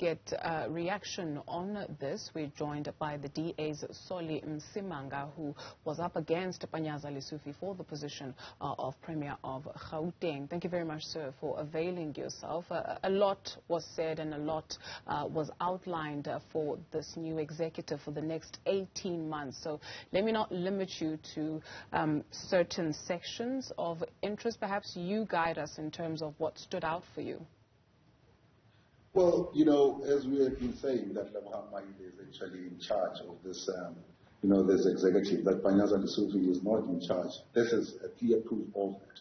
get reaction on this. We're joined by the DA's Soli Msimanga, who was up against Panyaza Lesufi for the position of Premier of Gauteng. Thank you very much, sir, for availing yourself. A lot was said and a lot was outlined for this new executive for the next 18 months. So let me not limit you to certain sections of interest. Perhaps you guide us in terms of what stood out for you. Well, you know, as we have been saying, that Lebogang Maile is actually in charge of this, this executive, that Panyaza Lesufi is not in charge. This is a clear proof of it.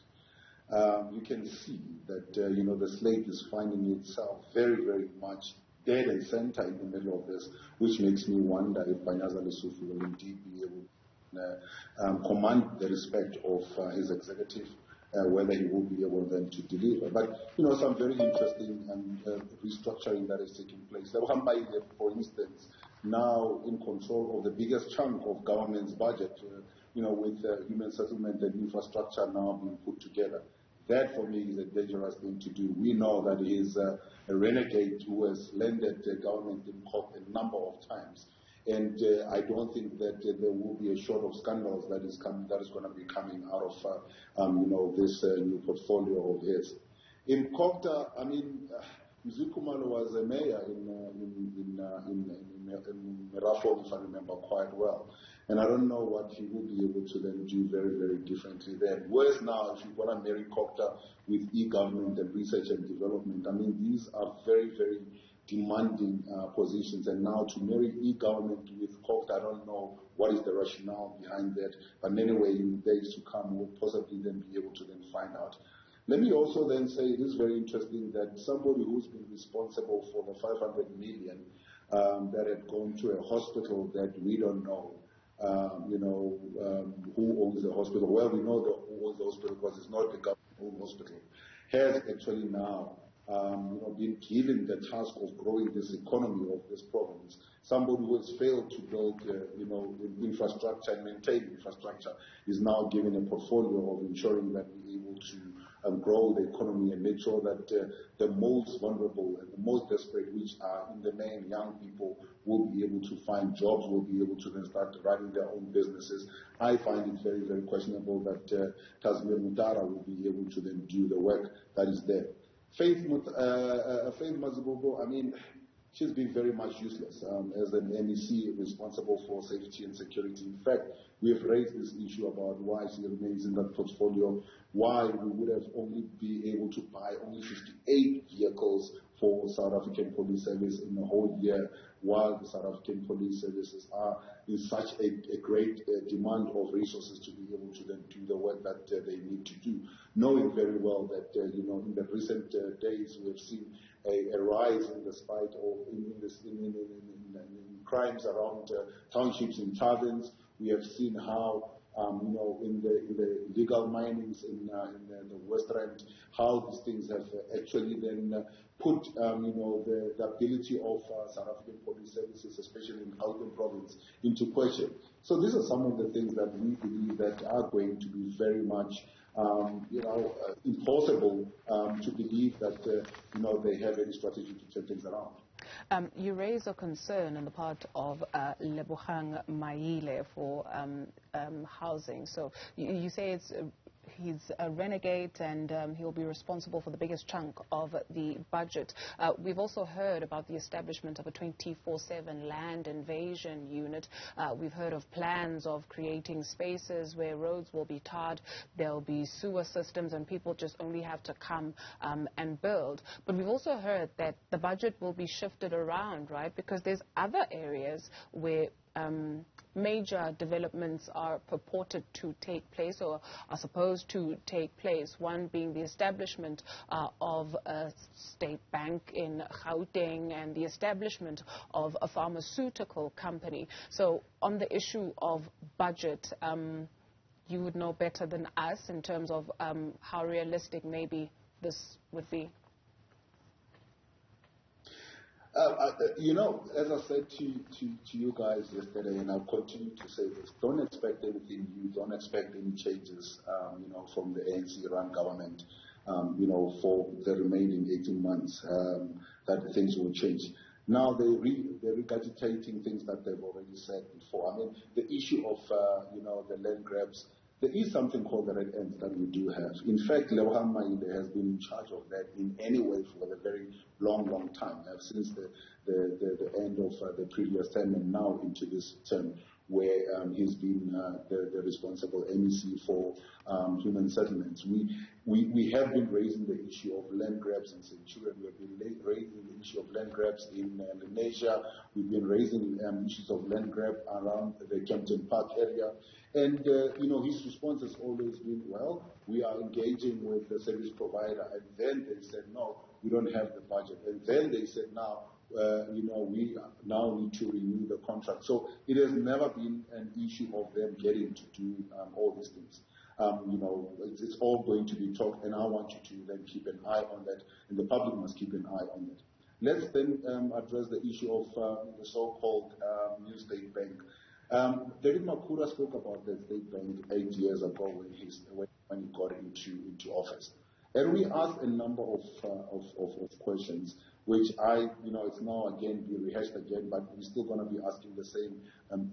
You can see that, the slate is finding itself very, very much dead and center in the middle of this, which makes me wonder if Panyaza Lesufi will indeed be able to command the respect of his executive, whether he will be able then to deliver. But, some very interesting restructuring that is taking place. Lebogang Maile, for instance, now in control of the biggest chunk of government's budget, with human settlement and infrastructure now being put together. That, for me, is a dangerous thing to do. We know that he is a renegade who has landed the government in court a number of times. And I don't think that there will be a short of scandals that is going to be coming out of this new portfolio of his. In Kokta, Mzukumalo was a mayor in Merafo, if I remember quite well. And I don't know what he will be able to then do very, very differently there. Whereas now, if you want to marry Kokta with e-government and research and development, these are very, very demanding positions, and now to marry e-government with Kokta, I don't know what is the rationale behind that, but anyway, in days to come, we'll possibly then be able to then find out. Let me also then say it is very interesting that somebody who's been responsible for the 500 million that had gone to a hospital that we don't know, who owns the hospital. Well, we know who owns the hospital because it's not the government-owned hospital, has actually now been given the task of growing this economy of this province. Somebody who has failed to build, infrastructure and maintain infrastructure is now given a portfolio of ensuring that we're able to grow the economy and make sure that the most vulnerable and the most desperate, which are in the main young people, will be able to find jobs, will be able to then start running their own businesses. I find it very, very questionable that Tasmir Mutara will be able to then do the work that is there. Faith Mazibuko, she's been very much useless as an MEC responsible for safety and security. In fact, we have raised this issue about why she remains in that portfolio, why we would have only been able to buy only 58 vehicles for South African Police Service in the whole year, while the South African Police Services are in such a great demand of resources to be able to then do the work that they need to do, knowing very well that, in the recent days we have seen a rise in the spite of in crimes around townships and taverns. We have seen how in the illegal minings in the West Rand, how these things have actually then put the ability of South African police services, especially in Gauteng province, into question. So these are some of the things that we believe that are going to be very much impossible to believe that they have any strategy to turn things around. You raise a concern on the part of Lebogang Maile for housing. So you say he's a renegade and he'll be responsible for the biggest chunk of the budget. We've also heard about the establishment of a 24/7 land invasion unit. We've heard of plans of creating spaces where roads will be tarred, there'll be sewer systems, and people just only have to come and build. But we've also heard that the budget will be shifted around, right? Because there's other areas where major developments are purported to take place or are supposed to take place, one being the establishment of a state bank in Gauteng and the establishment of a pharmaceutical company. So on the issue of budget, you would know better than us in terms of how realistic maybe this would be. As I said to you guys yesterday, and I'll continue to say this, don't expect anything new, don't expect any changes, from the ANC-run government, for the remaining 18 months, that things will change. Now they're regurgitating things that they've already said before. I mean, the issue of, the land grabs, there is something called the red ends that we do have. In fact, Lebogang Maile has been in charge of that in any way for a very long time, since the end of the previous term and now into this term, where he's been the responsible MEC for human settlements. We have been raising the issue of land grabs in Centurion. We have been raising the issue of land grabs in Lenasia. We've been raising issues of land grab around the Kempton Park area. And, his response has always been, well, we are engaging with the service provider. And then they said, no, we don't have the budget. And then they said, now, we now need to renew the contract. So it has never been an issue of them getting to do all these things. It's all going to be talked, and I want you to then keep an eye on that, and the public must keep an eye on that. Let's then address the issue of the so-called New State Bank. David Makura spoke about the State Bank 8 years ago when he got into office. And we asked a number of questions, which it's now again being rehashed again, but we're still going to be asking the same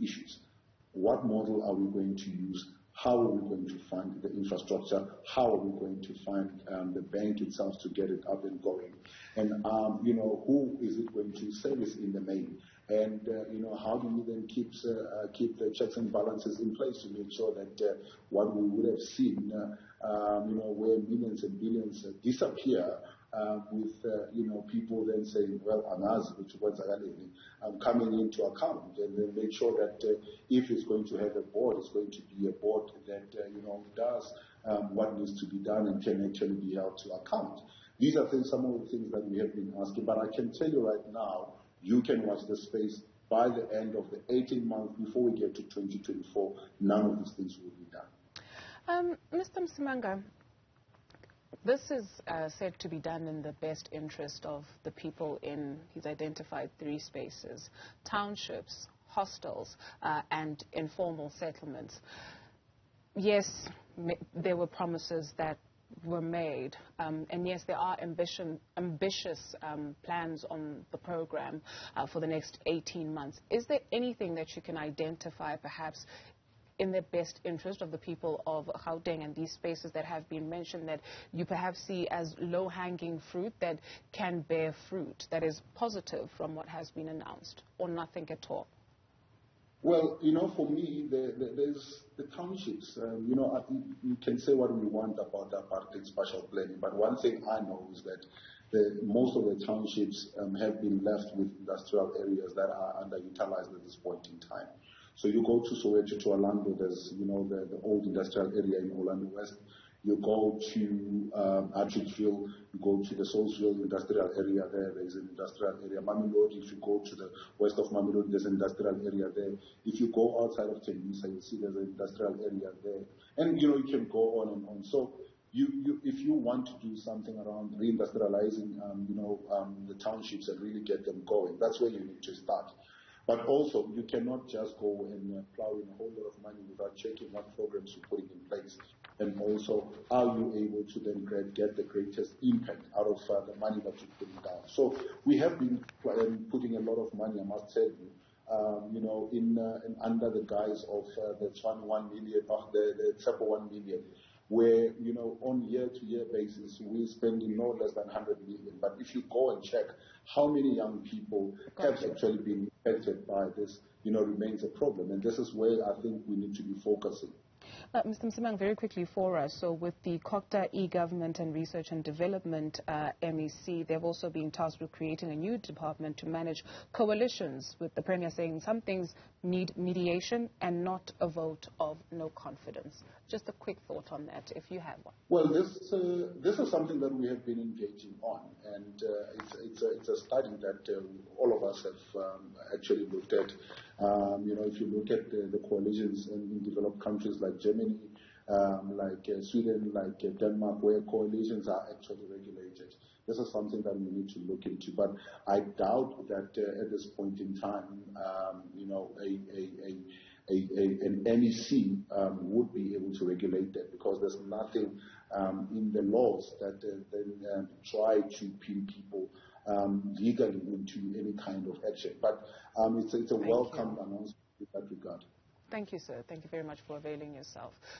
issues. What model are we going to use? How are we going to fund the infrastructure? How are we going to fund the bank itself to get it up and going? And, who is it going to service in the main? And, how do we then keep the checks and balances in place to make sure that what we would have seen, where millions and billions disappear, with, people then saying, well, Anaz, which was coming into account, and then make sure that if it's going to have a board, it's going to be a board that, does what needs to be done and can actually be held to account. These are some of the things that we have been asking, but I can tell you right now, you can watch the space. By the end of the 18 months before we get to 2024, none of these things will be done. Mr. Msimanga, this is said to be done in the best interest of the people in, he's identified 3 spaces: townships, hostels, and informal settlements. Yes, there were promises that were made, and yes, there are ambitious plans on the program for the next 18 months. Is there anything that you can identify, perhaps, in the best interest of the people of Gauteng and these spaces that have been mentioned, that you perhaps see as low-hanging fruit that can bear fruit, that is positive from what has been announced, or nothing at all? Well, for me, there's the townships. You can say what we want about the apartheid spatial planning, but one thing I know is that most of the townships have been left with industrial areas that are underutilized at this point in time. So you go to Soweto, to Orlando, there's, the old industrial area in Orlando West. You go to Atteridgeville, you go to the Soulsville industrial area there's an industrial area. Mamelodi, if you go to the west of Mamelodi, there's an industrial area there. If you go outside of Tembisa, you'll see there's an industrial area there. And, you can go on and on. So if you want to do something around reindustrializing, the townships and really get them going, that's where you need to start. But also, you cannot just go and plow in a whole lot of money without checking what programs you're putting in place. And also, are you able to then get the greatest impact out of the money that you're putting down? So we have been putting a lot of money, I must tell you, in under the guise of the Tshwane 1 million, the Tsepo 1 million, where, on year-to-year basis, we're spending no less than 100 million. But if you go and check how many young people have actually been affected by this, remains a problem. And this is where I think we need to be focusing. Mr. Msimanga, very quickly for us, so with the COCTA e-Government and Research and Development MEC, they've also been tasked with creating a new department to manage coalitions, with the Premier saying some things need mediation and not a vote of no confidence. Just a quick thought on that, if you have one. Well, this is something that we have been engaging on, and it's a study that all of us have actually looked at. If you look at the coalitions in developed countries like Germany, like Sweden, like Denmark, where coalitions are actually regulated, this is something that we need to look into. But I doubt that at this point in time, an MEC would be able to regulate that, because there's nothing in the laws that then try to pin people legally into any kind of action. But it's a welcome announcement in that regard. Thank you, sir. Thank you very much for availing yourself.